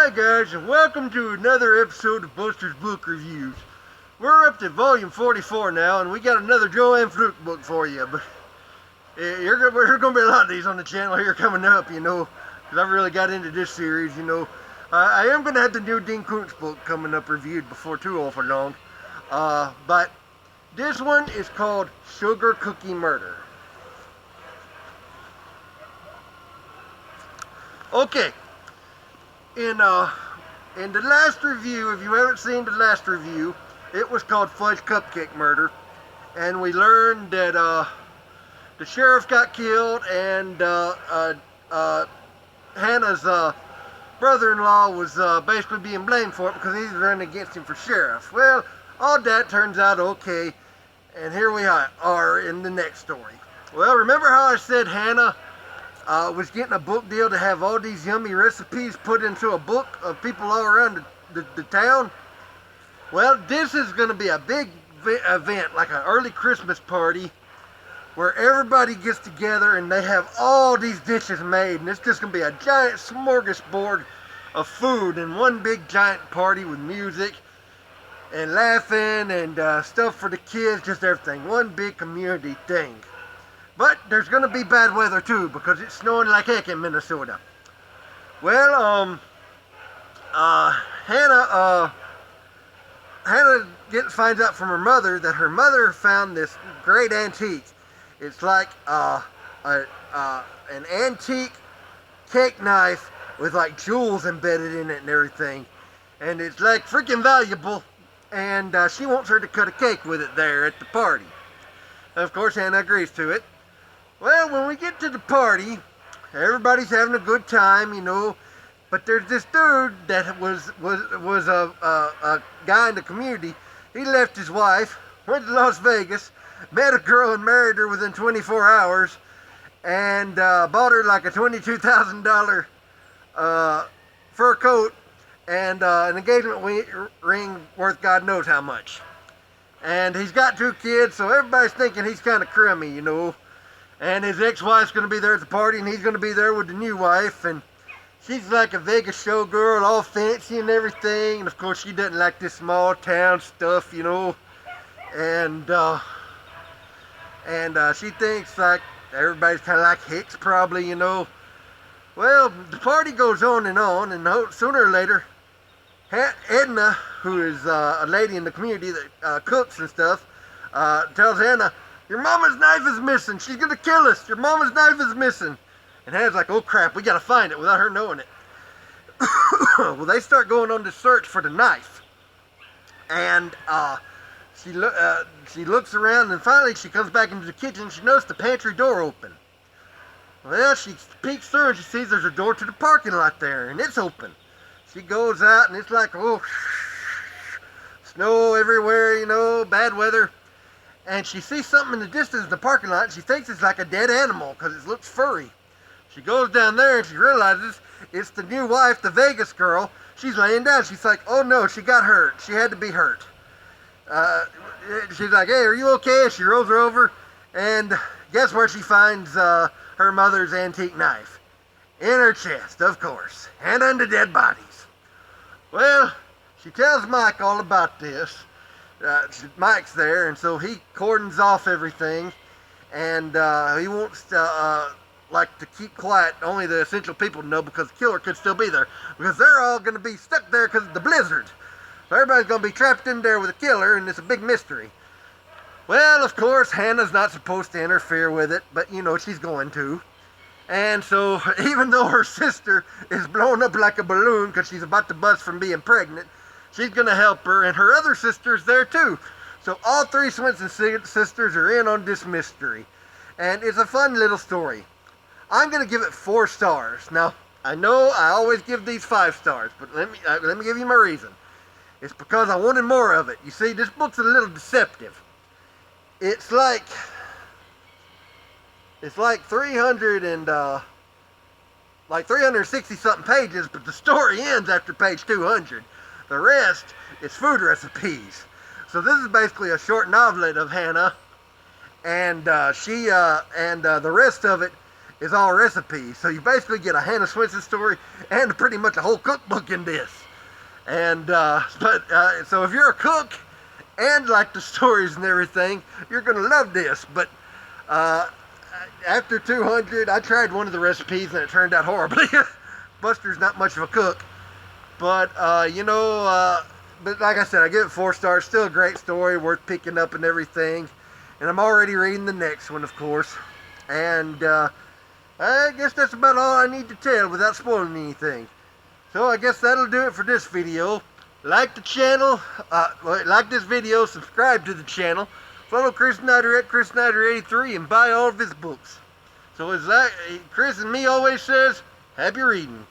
Hi guys, and welcome to another episode of Buster's Book Reviews. We're up to volume 44 now, and we got another Joanne Fluke book for you. But there's going to be a lot of these on the channel here coming up, because I've really got into this series, I am going to have the new Dean Koontz book coming up reviewed before too awful long. But this one is called Sugar Cookie Murder. Okay. In the last review, if you haven't seen the last review, it was called Fudge Cupcake Murder, and we learned that the sheriff got killed, and Hannah's brother-in-law was basically being blamed for it because he's running against him for sheriff. Well, all that turns out okay, and here we are in the next story. Well, remember how I said Hannah was getting a book deal to have all these yummy recipes put into a book of people all around the town? Well, this is going to be a big event, like an early Christmas party, where everybody gets together and they have all these dishes made, and it's just going to be a giant smorgasbord of food and one big giant party with music and laughing and stuff for the kids, just everything. One big community thing. But there's going to be bad weather too, because it's snowing like heck in Minnesota. Well, Hannah finds out from her mother that her mother found this great antique. It's like an antique cake knife with like jewels embedded in it and everything. And it's like freaking valuable. And she wants her to cut a cake with it there at the party. Of course, Hannah agrees to it. Well, when we get to the party, everybody's having a good time, but there's this dude that was a guy in the community. He left his wife, went to Las Vegas, met a girl and married her within 24 hours, and bought her like a $22,000 fur coat and an engagement ring worth God knows how much. And he's got 2 kids, so everybody's thinking he's kind of crummy, And his ex-wife's going to be there at the party, and he's going to be there with the new wife, and she's like a Vegas showgirl, all fancy and everything, and of course she doesn't like this small town stuff, and she thinks like everybody's kind of like hicks probably, Well, the party goes on, and sooner or later, Edna, who is a lady in the community that cooks and stuff, tells Hannah, "Your mama's knife is missing. She's going to kill us. Your mama's knife is missing." And Hannah's like, "Oh crap, we got to find it," without her knowing it. Well, they start going on the search for the knife. And she looks around, and finally she comes back into the kitchen, and she notices the pantry door open. Well, she peeks through, and she sees there's a door to the parking lot there, and it's open. She goes out, and it's like, snow everywhere, bad weather. And she sees something in the distance in the parking lot, and she thinks it's like a dead animal because it looks furry. She goes down there, and she realizes it's the new wife, the Vegas girl. She's laying down. She's like, oh no, she got hurt. She had to be hurt. She's like, "Hey, are you okay?" She rolls her over, and guess where she finds her mother's antique knife? In her chest, of course, and under dead bodies. Well, she tells Mike all about this. Mike's there, and so he cordons off everything, and he wants to to keep quiet, only the essential people to know, because the killer could still be there, because they're all going to be stuck there because of the blizzard. So everybody's going to be trapped in there with a killer, and it's a big mystery. Well, of course, Hannah's not supposed to interfere with it, but she's going to. And so even though her sister is blown up like a balloon because she's about to bust from being pregnant, she's going to help her, and her other sister's there too. So all 3 Swenson sisters are in on this mystery. And it's a fun little story. I'm going to give it 4 stars. Now, I know I always give these 5 stars, but let me give you my reason. It's because I wanted more of it. You see, this book's a little deceptive. It's like 360 something pages, but the story ends after page 200. The rest is food recipes. So this is basically a short novelet of Hannah, and the rest of it is all recipes. So you basically get a Hannah Swenson story and pretty much a whole cookbook in this. And so if you're a cook and like the stories and everything, you're gonna love this. But after 200, I tried one of the recipes and it turned out horribly. Buster's not much of a cook, but but like I said, I give it 4 stars. Still a great story, worth picking up and everything. And I'm already reading the next one, of course. And I guess that's about all I need to tell without spoiling anything. So I guess that'll do it for this video. Like the channel, like this video, subscribe to the channel, follow Chris Snider at Chris Snider83, and buy all of his books. So as Chris and me always says, happy reading.